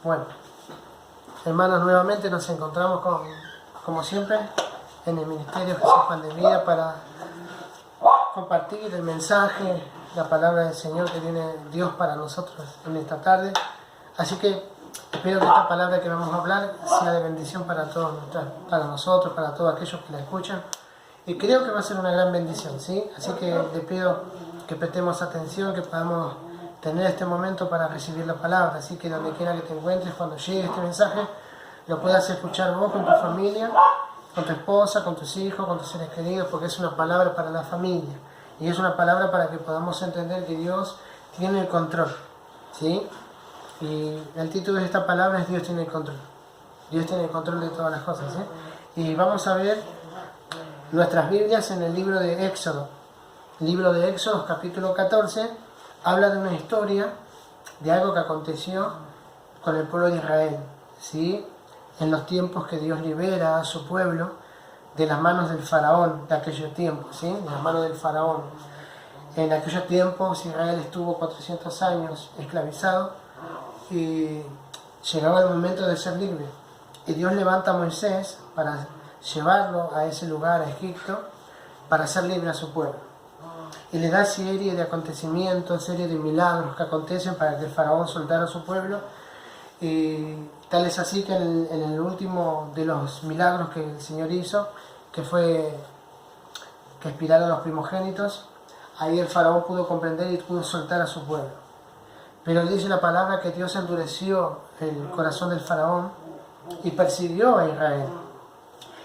Bueno, hermanos, nuevamente nos encontramos como siempre en el Ministerio Jesús Pan de Vida para compartir el mensaje, la palabra del Señor que tiene Dios para nosotros en esta tarde. Así que espero que esta palabra que vamos a hablar sea de bendición para todos, para nosotros, para todos aquellos que la escuchan. Y creo que va a ser una gran bendición, ¿sí? Así que les pido que prestemos atención, que podamos tener este momento para recibir la palabra. Así que donde quiera que te encuentres, cuando llegue este mensaje, lo puedas escuchar vos con tu familia, con tu esposa, con tus hijos, con tus seres queridos, porque es una palabra para la familia. Y es una palabra para que podamos entender que Dios tiene el control, ¿sí? Y el título de esta palabra es Dios tiene el control. Dios tiene el control de todas las cosas, ¿sí? Y vamos a ver nuestras Biblias en el libro de Éxodo. El libro de Éxodo, capítulo 14, habla de una historia, de algo que aconteció con el pueblo de Israel, ¿sí? En los tiempos que Dios libera a su pueblo de las manos del faraón de aquellos tiempos, ¿sí? De las manos del faraón. En aquellos tiempos Israel estuvo 400 años esclavizado y llegaba el momento de ser libre. Y Dios levanta a Moisés para llevarlo a ese lugar, a Egipto, para hacer libre a su pueblo. Y le da serie de acontecimientos, serie de milagros que acontecen para que el faraón soltara a su pueblo. Y tal es así que en el último de los milagros que el Señor hizo, que fue que expiraron los primogénitos, ahí el faraón pudo comprender y pudo soltar a su pueblo. Pero dice la palabra que Dios endureció el corazón del faraón y persiguió a Israel.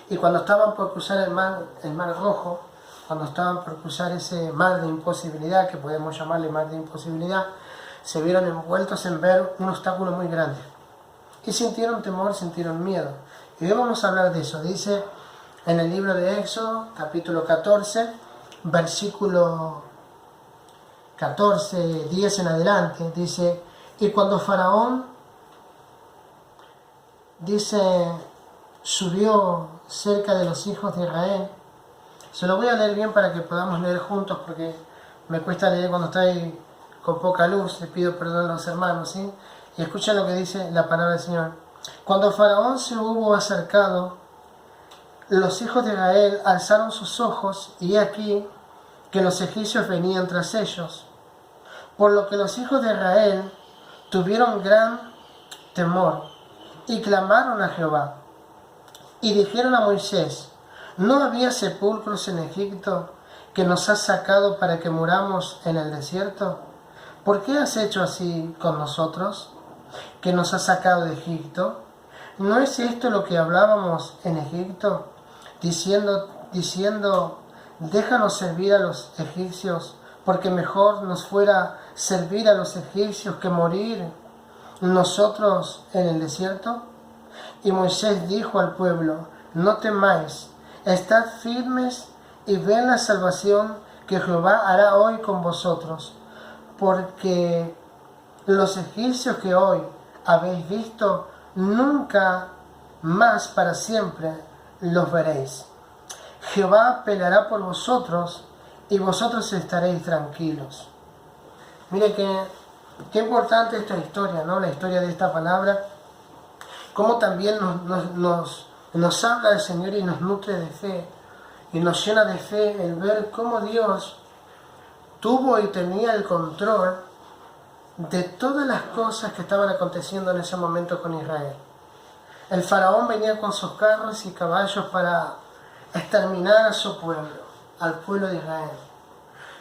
Y cuando estaban por cruzar el mar Rojo, cuando estaban por cruzar ese mar de imposibilidad, que podemos llamarle mar de imposibilidad, se vieron envueltos en ver un obstáculo muy grande. Y sintieron temor, sintieron miedo. Y hoy vamos a hablar de eso. Dice en el libro de Éxodo, capítulo 14, versículo 14, 10 en adelante, dice: y cuando Faraón, subió cerca de los hijos de Israel. Se lo voy a leer bien para que podamos leer juntos, porque me cuesta leer cuando está ahí con poca luz. Les pido perdón a los hermanos, ¿sí? Y escuchen lo que dice la palabra del Señor. Cuando Faraón se hubo acercado, los hijos de Israel alzaron sus ojos, y he aquí que los egipcios venían tras ellos. Por lo que los hijos de Israel tuvieron gran temor y clamaron a Jehová. Y dijeron a Moisés: ¿no había sepulcros en Egipto que nos has sacado para que muramos en el desierto? ¿Por qué has hecho así con nosotros, que nos has sacado de Egipto? ¿No es esto lo que hablábamos en Egipto, diciendo, déjanos servir a los egipcios, porque mejor nos fuera servir a los egipcios que morir nosotros en el desierto? Y Moisés dijo al pueblo: no temáis, estad firmes y ved la salvación que Jehová hará hoy con vosotros, porque los egipcios que hoy habéis visto, nunca más para siempre los veréis. Jehová peleará por vosotros y vosotros estaréis tranquilos. Mire qué importante esta historia, ¿no? La historia de esta palabra, como también nos habla el Señor y nos nutre de fe, y nos llena de fe el ver cómo Dios tuvo y tenía el control de todas las cosas que estaban aconteciendo en ese momento con Israel. El faraón venía con sus carros y caballos para exterminar a su pueblo, al pueblo de Israel.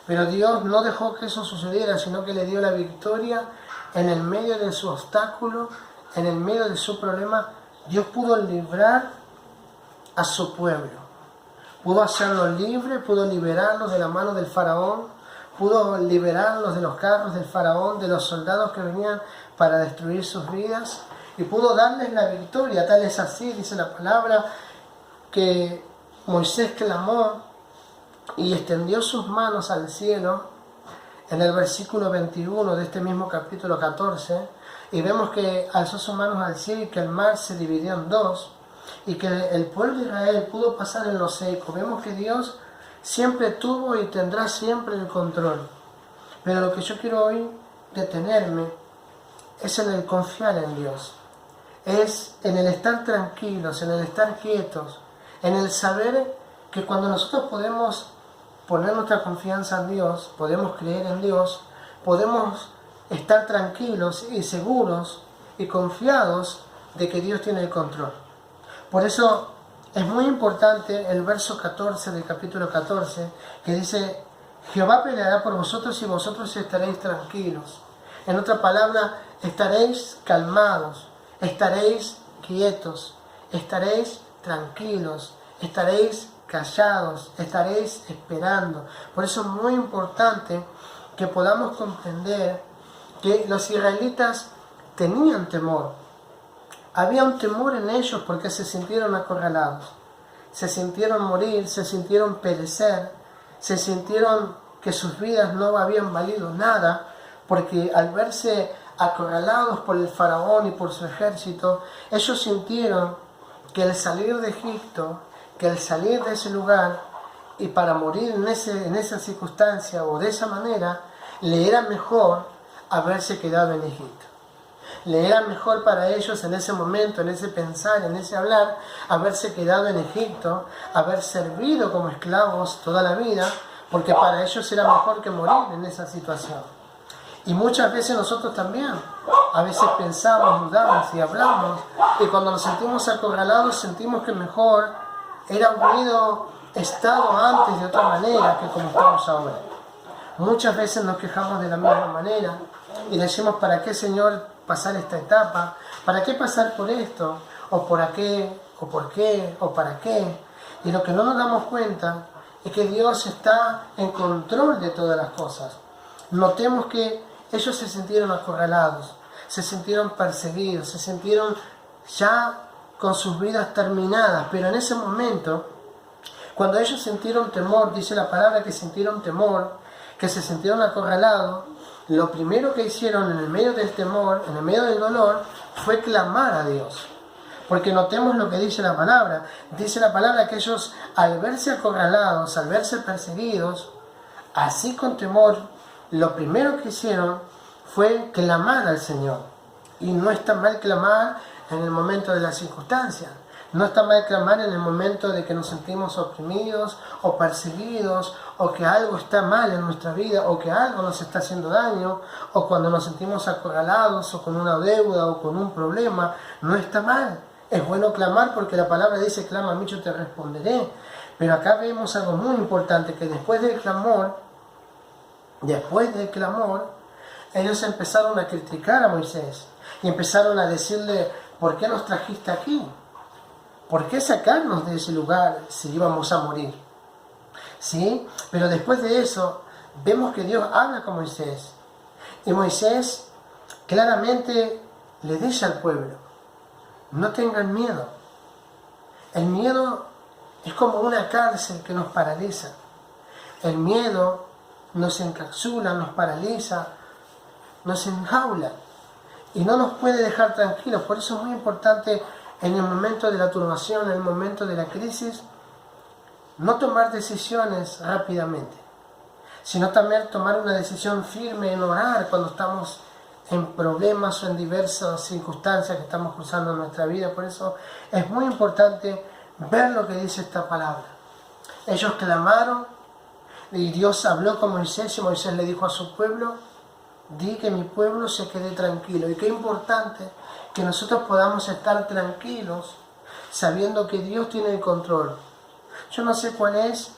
Pero Dios no dejó que eso sucediera, sino que le dio la victoria en el medio de su obstáculo, en el medio de su problema. Dios pudo librar a su pueblo, pudo hacerlo libre, pudo liberarlos de la mano del faraón, pudo liberarlos de los carros del faraón, de los soldados que venían para destruir sus vidas, y pudo darles la victoria. Tal es así, dice la palabra, que Moisés clamó y extendió sus manos al cielo en el versículo 21 de este mismo capítulo 14, y vemos que alzó sus manos al cielo y que el mar se dividió en dos, y que el pueblo de Israel pudo pasar en lo seco. Vemos que Dios siempre tuvo y tendrá siempre el control. Pero lo que yo quiero hoy detenerme es en el confiar en Dios. es en el estar tranquilos, en el estar quietos, en el saber que cuando nosotros podemos poner nuestra confianza en Dios, podemos creer en Dios, podemos estar tranquilos y seguros y confiados de que Dios tiene el control. Por eso es muy importante el verso 14 del capítulo 14, que dice: Jehová peleará por vosotros y vosotros estaréis tranquilos. En otra palabra, estaréis calmados, estaréis quietos, estaréis tranquilos, estaréis callados, estaréis esperando. Por eso es muy importante que podamos comprender que los israelitas tenían temor. Había un temor en ellos porque se sintieron acorralados, se sintieron morir, se sintieron perecer, se sintieron que sus vidas no habían valido nada, porque al verse acorralados por el faraón y por su ejército, ellos sintieron que el salir de Egipto, que el salir de ese lugar y para morir en esa circunstancia o de esa manera, le era mejor haberse quedado en Egipto. Le era mejor para ellos en ese momento, en ese pensar, en ese hablar, haberse quedado en Egipto, haber servido como esclavos toda la vida, porque para ellos era mejor que morir en esa situación. Y muchas veces nosotros también, a veces pensamos, dudamos y hablamos, y cuando nos sentimos acorralados sentimos que mejor era habido estado antes de otra manera que como estamos ahora. Muchas veces nos quejamos de la misma manera y decimos: ¿para qué, Señor, pasar esta etapa? ¿Para qué pasar por esto? ¿O por qué? ¿O por qué? ¿O para qué? Y lo que no nos damos cuenta es que Dios está en control de todas las cosas. Notemos que ellos se sintieron acorralados, se sintieron perseguidos, se sintieron ya con sus vidas terminadas, pero en ese momento, cuando ellos sintieron temor, dice la palabra que sintieron temor, que se sintieron acorralados, lo primero que hicieron en el medio del temor, en el medio del dolor, fue clamar a Dios. Porque notemos lo que dice la palabra. Dice la palabra que ellos, al verse acorralados, al verse perseguidos, así con temor, lo primero que hicieron fue clamar al Señor. Y no está mal clamar en el momento de la circunstancia. No está mal clamar en el momento de que nos sentimos oprimidos o perseguidos, o que algo está mal en nuestra vida, o que algo nos está haciendo daño, o cuando nos sentimos acorralados, o con una deuda, o con un problema. No está mal. Es bueno clamar porque la palabra dice: clama a mí, yo te responderé. Pero acá vemos algo muy importante, que después del clamor, ellos empezaron a criticar a Moisés y empezaron a decirle: ¿por qué nos trajiste aquí? ¿Por qué sacarnos de ese lugar si íbamos a morir? ¿Sí? Pero después de eso, vemos que Dios habla con Moisés. Y Moisés claramente le dice al pueblo: no tengan miedo. El miedo es como una cárcel que nos paraliza. El miedo nos encapsula, nos paraliza, nos enjaula y no nos puede dejar tranquilos. Por eso es muy importante en el momento de la turbación, en el momento de la crisis, no tomar decisiones rápidamente, sino también tomar una decisión firme en orar cuando estamos en problemas o en diversas circunstancias que estamos cruzando en nuestra vida. Por eso es muy importante ver lo que dice esta palabra. Ellos clamaron y Dios habló con Moisés, y Moisés le dijo a su pueblo: di que mi pueblo se quede tranquilo. Y qué importante que nosotros podamos estar tranquilos sabiendo que Dios tiene el control. Yo no sé cuál es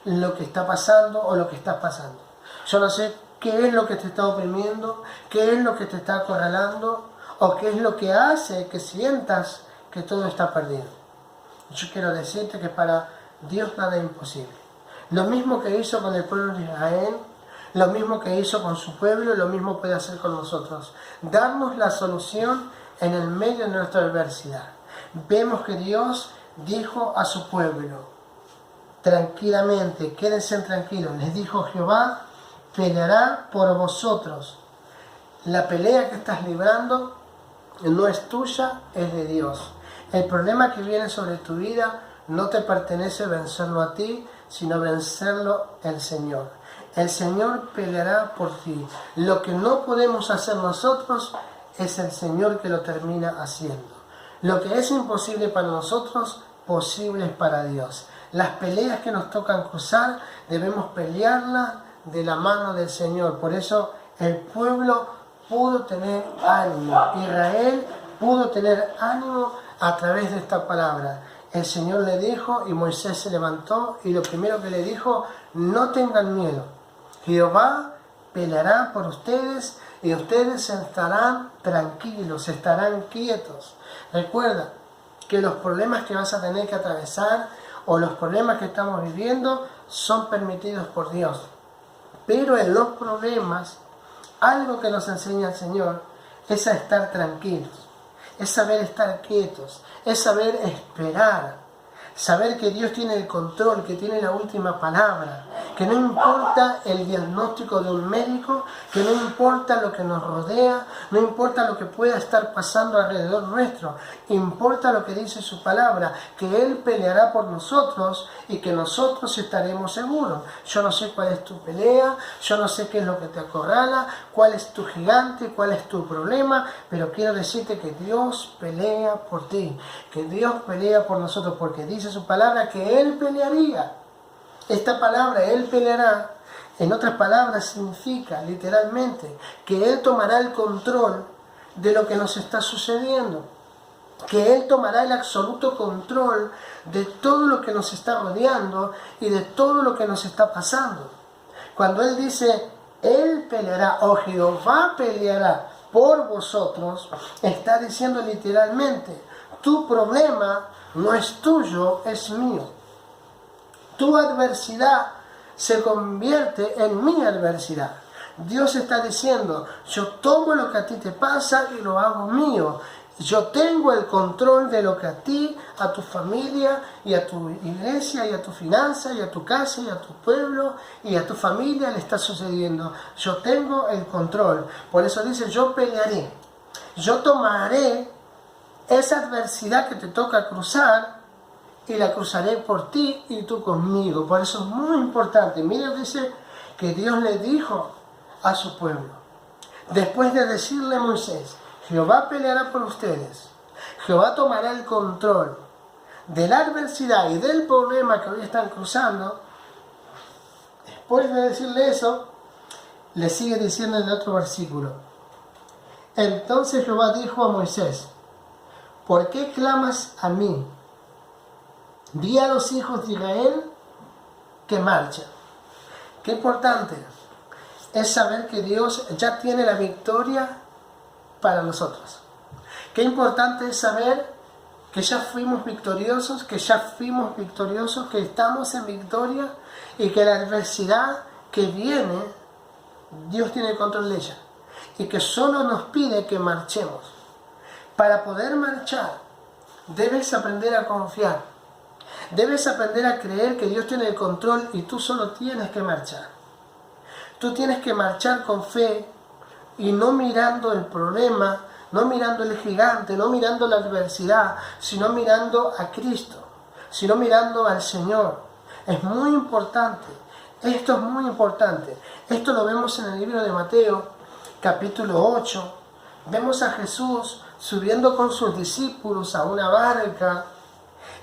lo que está pasando o lo que estás pasando. Yo no sé qué es lo que te está oprimiendo, qué es lo que te está acorralando, o qué es lo que hace que sientas que todo está perdido. Yo quiero decirte que para Dios nada es imposible. Lo mismo que hizo con el pueblo de Israel, lo mismo que hizo con su pueblo, lo mismo puede hacer con nosotros. Darnos la solución en el medio de nuestra adversidad. Vemos que Dios dijo a su pueblo: tranquilamente, quédense tranquilos. Les dijo: Jehová peleará por vosotros. La pelea que estás librando no es tuya, es de Dios. El problema que viene sobre tu vida no te pertenece vencerlo a ti, sino vencerlo el Señor. El Señor peleará por ti. Lo que no podemos hacer nosotros es el Señor que lo termina haciendo. Lo que es imposible para nosotros, posible es para Dios. Las peleas que nos tocan cruzar, debemos pelearlas de la mano del Señor. Por eso el pueblo pudo tener ánimo. Israel pudo tener ánimo a través de esta palabra. El Señor le dijo y Moisés se levantó y lo primero que le dijo: no tengan miedo. Jehová peleará por ustedes y ustedes estarán tranquilos, estarán quietos. Recuerda que los problemas que vas a tener que atravesar o los problemas que estamos viviendo son permitidos por Dios. Pero en los problemas, algo que nos enseña el Señor es a estar tranquilos, es saber estar quietos, es saber esperar, saber que Dios tiene el control, que tiene la última palabra, que no importa el diagnóstico de un médico, que no importa lo que nos rodea, no importa lo que pueda estar pasando alrededor nuestro, importa lo que dice su palabra, que Él peleará por nosotros y que nosotros estaremos seguros. Yo no sé cuál es tu pelea, yo no sé qué es lo que te acorrala, cuál es tu gigante, cuál es tu problema, pero quiero decirte que Dios pelea por ti, que Dios pelea por nosotros, porque dice su palabra que Él pelearía. Esta palabra, Él peleará, en otras palabras significa literalmente que Él tomará el control de lo que nos está sucediendo, que Él tomará el absoluto control de todo lo que nos está rodeando y de todo lo que nos está pasando. Cuando Él dice, Él peleará o Jehová peleará por vosotros, está diciendo literalmente, tu problema no es tuyo, es mío. Tu adversidad se convierte en mi adversidad. Dios está diciendo, yo tomo lo que a ti te pasa y lo hago mío. Yo tengo el control de lo que a ti, a tu familia y a tu iglesia y a tu finanza y a tu casa y a tu pueblo y a tu familia le está sucediendo. Yo tengo el control. Por eso dice, yo pelearé. Yo tomaré esa adversidad que te toca cruzar y la cruzaré por ti y tú conmigo. Por eso es muy importante. Mira, dice que Dios le dijo a su pueblo, después de decirle a Moisés, Jehová peleará por ustedes, Jehová tomará el control de la adversidad y del problema que hoy están cruzando. Después de decirle eso, le sigue diciendo en el otro versículo, entonces Jehová dijo a Moisés, ¿por qué clamas a mí? Di a los hijos de Israel que marchen. Qué importante es saber que Dios ya tiene la victoria para nosotros. Qué importante es saber que ya fuimos victoriosos, que estamos en victoria y que la adversidad que viene, Dios tiene el control de ella. Y que solo nos pide que marchemos. Para poder marchar, debes aprender a confiar. Debes aprender a creer que Dios tiene el control y tú solo tienes que marchar. Tú tienes que marchar con fe y no mirando el problema, no mirando el gigante, no mirando la adversidad, sino mirando a Cristo, sino mirando al Señor. Es muy importante. Esto es muy importante. Esto lo vemos en el libro de Mateo, capítulo 8. Vemos a Jesús subiendo con sus discípulos a una barca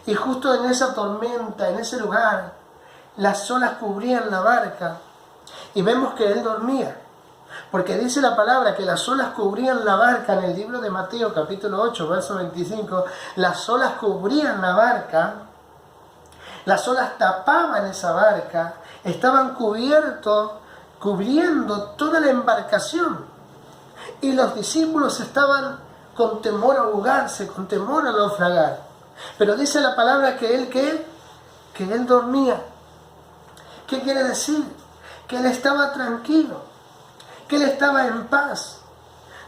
y justo en esa tormenta, en ese lugar, las olas cubrían la barca y vemos que Él dormía. Porque dice la palabra que las olas cubrían la barca en el libro de Mateo, capítulo 8, verso 25. Las olas cubrían la barca, las olas tapaban esa barca, estaban cubriendo toda la embarcación. Y los discípulos estaban con temor a ahogarse, con temor a naufragar. Pero dice la palabra que Él dormía. ¿Qué quiere decir? Que Él estaba tranquilo, que Él estaba en paz.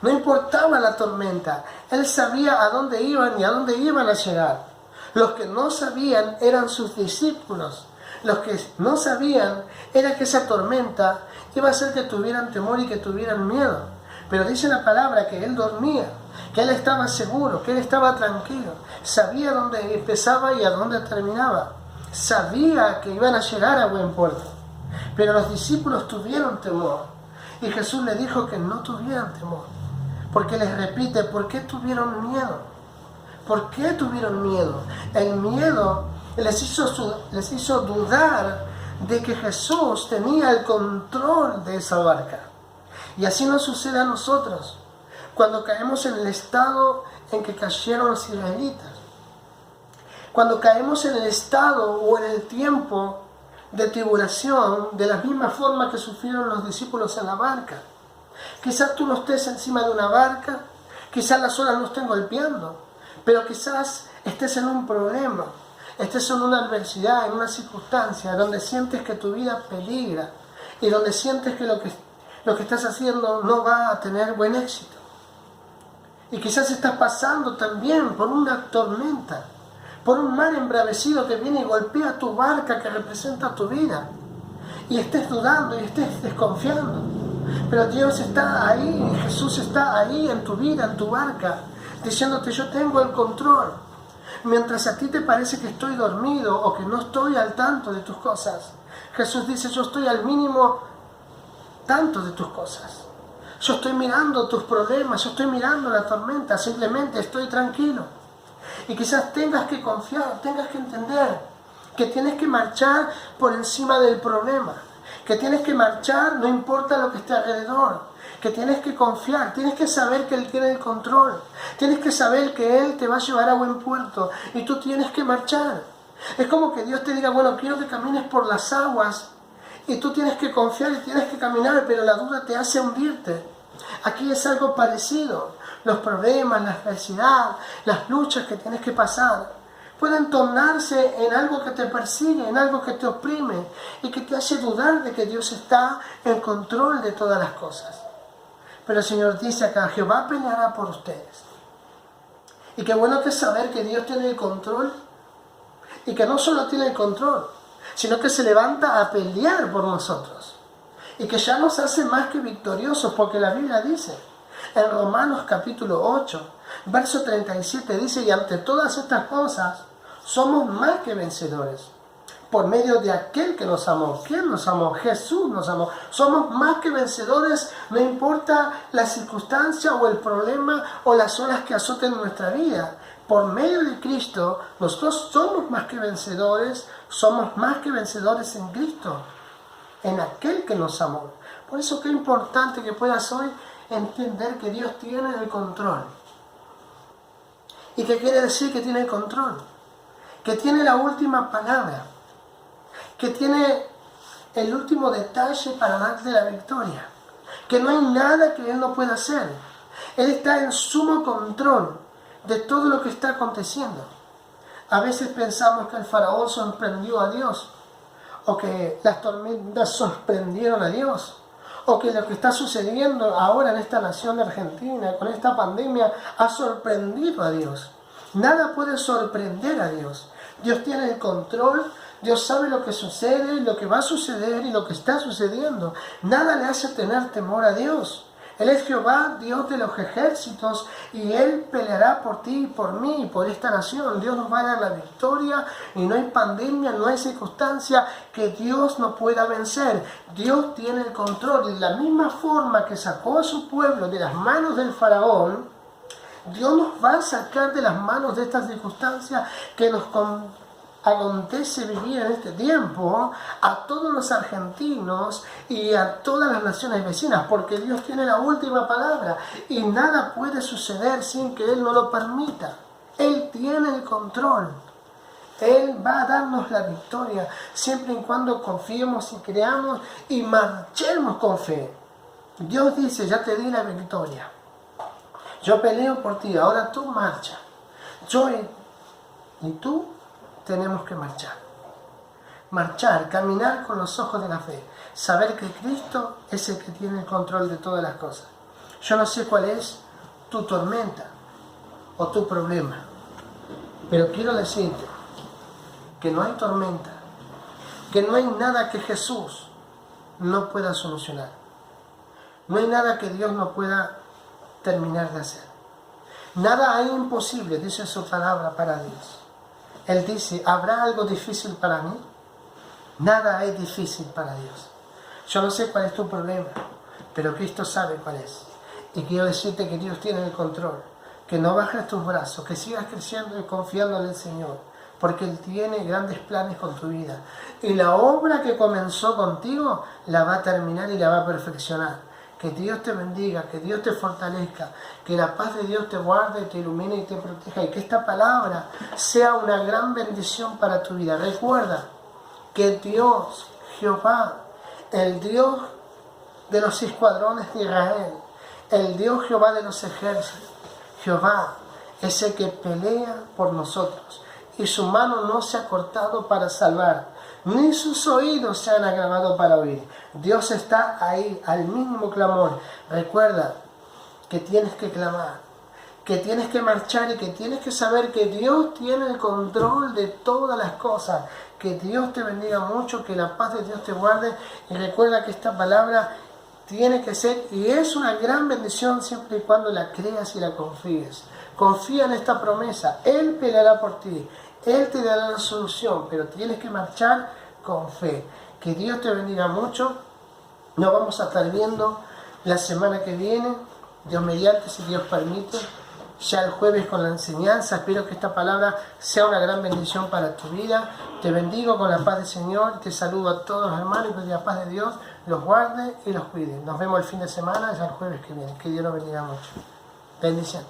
No importaba la tormenta. Él sabía a dónde iban y a dónde iban a llegar. Los que no sabían eran sus discípulos. Los que no sabían era que esa tormenta iba a hacer que tuvieran temor y que tuvieran miedo. Pero dice la palabra que Él dormía, que Él estaba seguro, que Él estaba tranquilo. Sabía dónde empezaba y a dónde terminaba. Sabía que iban a llegar a buen puerto. Pero los discípulos tuvieron temor. Y Jesús les dijo que no tuvieran temor. Porque les repite, ¿por qué tuvieron miedo? ¿Por qué tuvieron miedo? El miedo les hizo dudar de que Jesús tenía el control de esa barca. Y así nos sucede a nosotros cuando caemos en el estado en que cayeron los israelitas. Cuando caemos en el estado o en el tiempo de tribulación, de la misma forma que sufrieron los discípulos en la barca. Quizás tú no estés encima de una barca, quizás las olas no estén golpeando, pero quizás estés en un problema, estés en una adversidad, en una circunstancia donde sientes que tu vida peligra y donde sientes que lo que estás haciendo no va a tener buen éxito. Y quizás estás pasando también por una tormenta, por un mar embravecido que viene y golpea tu barca que representa tu vida. Y estés dudando y estés desconfiando. Pero Dios está ahí, Jesús está ahí en tu vida, en tu barca, diciéndote: yo tengo el control. Mientras a ti te parece que estoy dormido o que no estoy al tanto de tus cosas, Jesús dice: yo estoy al mínimo tanto de tus cosas. Yo estoy mirando tus problemas, yo estoy mirando la tormenta, simplemente estoy tranquilo. Y quizás tengas que confiar, tengas que entender que tienes que marchar por encima del problema, que tienes que marchar no importa lo que esté alrededor, que tienes que confiar, tienes que saber que Él tiene el control, tienes que saber que Él te va a llevar a buen puerto y tú tienes que marchar. Es como que Dios te diga: bueno, quiero que camines por las aguas, y tú tienes que confiar y tienes que caminar, pero la duda te hace hundirte. Aquí es algo parecido. Los problemas, la adversidad, las luchas que tienes que pasar pueden tornarse en algo que te persigue, en algo que te oprime y que te hace dudar de que Dios está en control de todas las cosas. Pero el Señor dice acá: Jehová peleará por ustedes. Y qué bueno que es saber que Dios tiene el control, y que no solo tiene el control, sino que se levanta a pelear por nosotros. Y que ya nos hace más que victoriosos, porque la Biblia dice, en Romanos capítulo 8, verso 37, dice: y ante todas estas cosas somos más que vencedores, por medio de aquel que nos amó. ¿Quién nos amó? Jesús nos amó. Somos más que vencedores, no importa la circunstancia o el problema o las olas que azoten nuestra vida. Por medio de Cristo, nosotros somos más que vencedores en Cristo, en aquel que nos amó. Por eso qué importante que puedas hoy entender que Dios tiene el control. ¿Y qué quiere decir que tiene el control? Que tiene la última palabra, que tiene el último detalle para darte la victoria, que no hay nada que Él no pueda hacer. Él está en sumo control de todo lo que está aconteciendo. A veces pensamos que el faraón sorprendió a Dios, o que las tormentas sorprendieron a Dios, o que lo que está sucediendo ahora en esta nación de Argentina con esta pandemia ha sorprendido a Dios. Nada puede sorprender a Dios. Dios tiene el control, Dios sabe lo que sucede, lo que va a suceder y lo que está sucediendo. Nada le hace tener temor a Dios. Él es Jehová, Dios de los ejércitos, y Él peleará por ti, por mí y por esta nación. Dios nos va a dar la victoria, y no hay pandemia, no hay circunstancia que Dios no pueda vencer. Dios tiene el control, y de la misma forma que sacó a su pueblo de las manos del faraón, Dios nos va a sacar de las manos de estas circunstancias que nos acontece vivir en este tiempo, a todos los argentinos y a todas las naciones vecinas, porque Dios tiene la última palabra y nada puede suceder sin que Él no lo permita. Él tiene el control. Él va a darnos la victoria siempre y cuando confiemos y creamos y marchemos con fe. Dios dice: ya te di la victoria, yo peleo por ti, ahora tú marcha. Yo y tú tenemos que marchar, caminar con los ojos de la fe, saber que Cristo es el que tiene el control de todas las cosas. Yo no sé cuál es tu tormenta o tu problema, pero quiero decirte que no hay tormenta, que no hay nada que Jesús no pueda solucionar, no hay nada que Dios no pueda terminar de hacer. Nada hay imposible, dice su palabra, para Dios. Él dice: ¿habrá algo difícil para mí? Nada es difícil para Dios. Yo no sé cuál es tu problema, pero Cristo sabe cuál es. Y quiero decirte que Dios tiene el control, que no bajes tus brazos, que sigas creciendo y confiando en el Señor, porque Él tiene grandes planes con tu vida. Y la obra que comenzó contigo la va a terminar y la va a perfeccionar. Que Dios te bendiga, que Dios te fortalezca, que la paz de Dios te guarde, te ilumine y te proteja, y que esta palabra sea una gran bendición para tu vida. Recuerda que Dios, Jehová, el Dios de los escuadrones de Israel, el Dios Jehová de los ejércitos, Jehová es el que pelea por nosotros, y su mano no se ha cortado para salvar, ni sus oídos se han agravado para oír. Dios está ahí, al mínimo clamor. Recuerda que tienes que clamar, que tienes que marchar y que tienes que saber que Dios tiene el control de todas las cosas. Que Dios te bendiga mucho, que la paz de Dios te guarde, y recuerda que esta palabra tiene que ser y es una gran bendición siempre y cuando la creas y la confíes. Confía en esta promesa, Él peleará por ti, Él te dará la solución, pero tienes que marchar con fe. Que Dios te bendiga mucho. Nos vamos a estar viendo la semana que viene, Dios mediante, si Dios permite, ya el jueves con la enseñanza. Espero que esta palabra sea una gran bendición para tu vida. Te bendigo con la paz del Señor, te saludo a todos los hermanos y que la paz de Dios los guarde y los cuide. Nos vemos el fin de semana, ya el jueves que viene. Que Dios los bendiga mucho. Bendición.